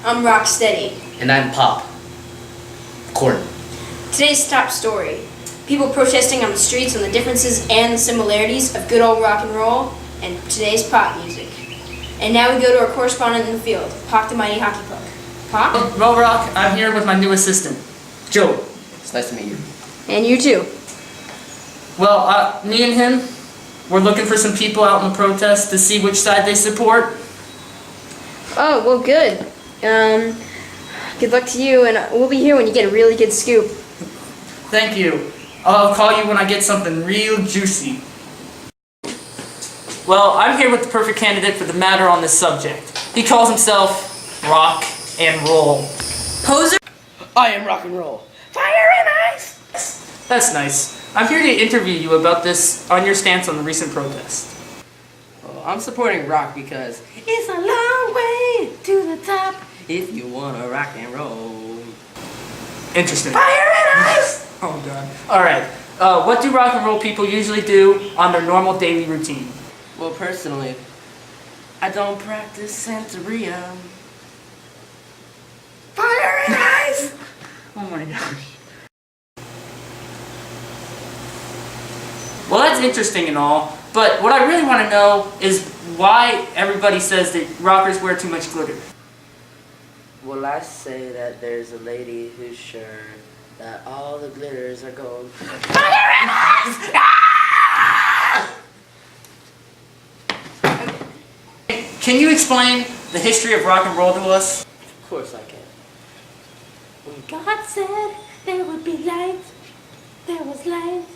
I'm Rocksteady. And I'm Pop. Corn. Today's top story. People protesting on the streets on the differences and the similarities of good old rock and roll and today's pop music. And now we go to our correspondent in the field, Pop the Mighty Hockey Puck. Pop? Well, Rock, I'm here with my new assistant, Joe. It's nice to meet you. And you too. Well, me and him, we're looking for some people out in the protest to see which side they support. Oh, well, good. Good luck to you, and we'll be here when you get a really good scoop. Thank you. I'll call you when I get something real juicy. Well, I'm here with the perfect candidate for the matter on this subject. He calls himself Rock and Roll. Poser? I am rock and roll. Fire and ice! That's nice. I'm here to interview you about this on your stance on the recent protest. Well, I'm supporting rock because it's a long way to the top if you wanna rock and roll. Interesting. Fire and ice! Oh god. Alright. What do rock and roll people usually do on their normal daily routine? Well, personally, I don't practice Santeria. Fire and ice! Oh my gosh. Well, that's interesting and all, but what I really want to know is why everybody says that rockers wear too much glitter. Well, I say that there's a lady who's sure that all the glitters are gold. Fire and ice! Ah! Can you explain the history of rock and roll to us? Of course I can. When God said there would be light, there was light.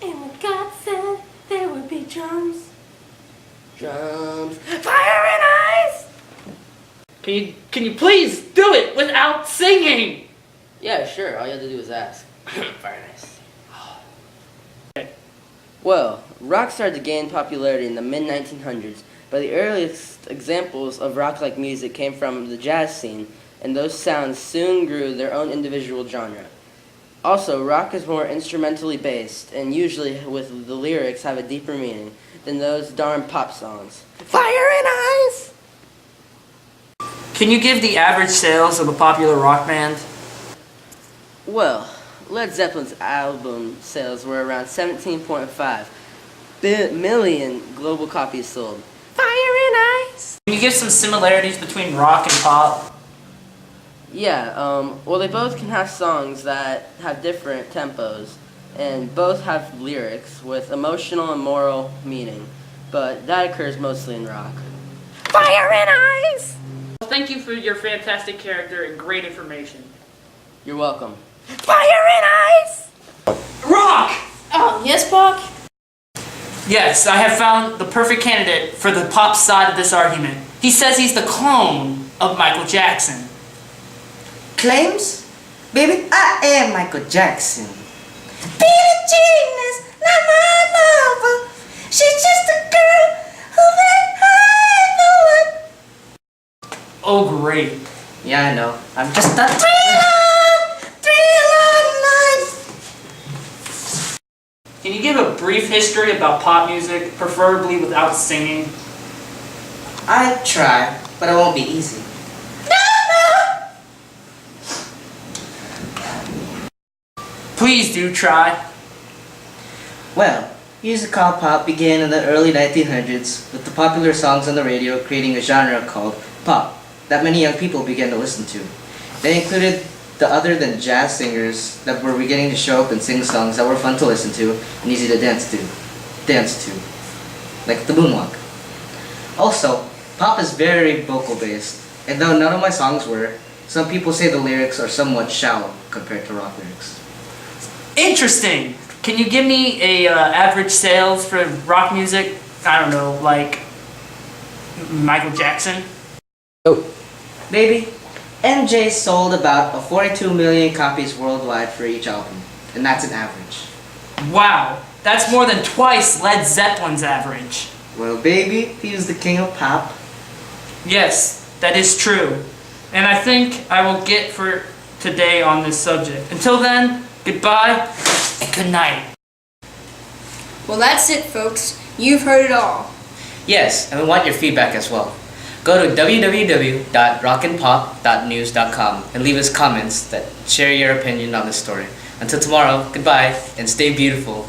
And when God said there would be drums, Drums. Fire and ice! Can you please do it without singing? Yeah, sure. All you have to do is ask. Very nice. Okay. Well, rock started to gain popularity in the mid-1900s, but the earliest examples of rock-like music came from the jazz scene, and those sounds soon grew their own individual genre. Also, rock is more instrumentally based, and usually with the lyrics have a deeper meaning than those darn pop songs. Fire and ice! Can you give the average sales of a popular rock band? Well, Led Zeppelin's album sales were around 17.5 million global copies sold. Fire and ice! Can you give some similarities between rock and pop? Yeah, well, they both can have songs that have different tempos, and both have lyrics with emotional and moral meaning, but that occurs mostly in rock. Fire and ice! Well, thank you for your fantastic character and great information. You're welcome. Fire and ice! Rock! Oh, yes, Buck? Yes, I have found the perfect candidate for the pop side of this argument. He says he's the clone of Michael Jackson. Claims? Baby, I am Michael Jackson. Billie Jean is not my lover. She's just a girl who met I know it. Oh, great. Yeah, I know. I'm just a three-on life. Can you give a brief history about pop music, preferably without singing? I try, but it won't be easy. Please do try. Well, music called pop began in the early 1900s with the popular songs on the radio creating a genre called pop that many young people began to listen to. They included the other than jazz singers that were beginning to show up and sing songs that were fun to listen to and easy to dance to, like the moonwalk. Also, pop is very vocal based, and though none of my songs were, some people say the lyrics are somewhat shallow compared to rock lyrics. Interesting. Can you give me a average sales for rock music? I don't know, like Michael Jackson? Oh, baby, MJ sold about 42 million copies worldwide for each album, and that's an average. Wow, that's more than twice Led Zeppelin's average. Well, baby, he was the king of pop. Yes, that is true. And I think I will get for today on this subject. Until then, goodbye and good night. Well, that's it, folks. You've heard it all. Yes, and we want your feedback as well. Go to www.rockandpop.news.com and leave us comments that share your opinion on this story. Until tomorrow, goodbye and stay beautiful.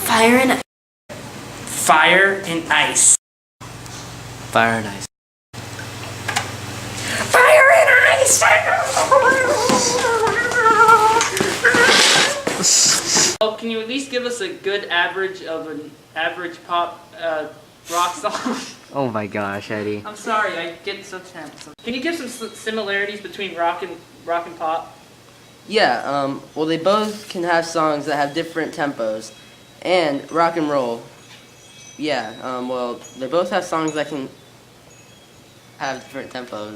Fire and Fire and ice. Fire and ice. Fire and ice! Oh, can you at least give us a good average of an average pop rock song? Oh my gosh, Eddie. I'm sorry, I get so tense. Can you give some similarities between rock and pop? Yeah, well, they both can have songs that have different tempos. And rock and roll. Yeah, well, they both have songs that can have different tempos.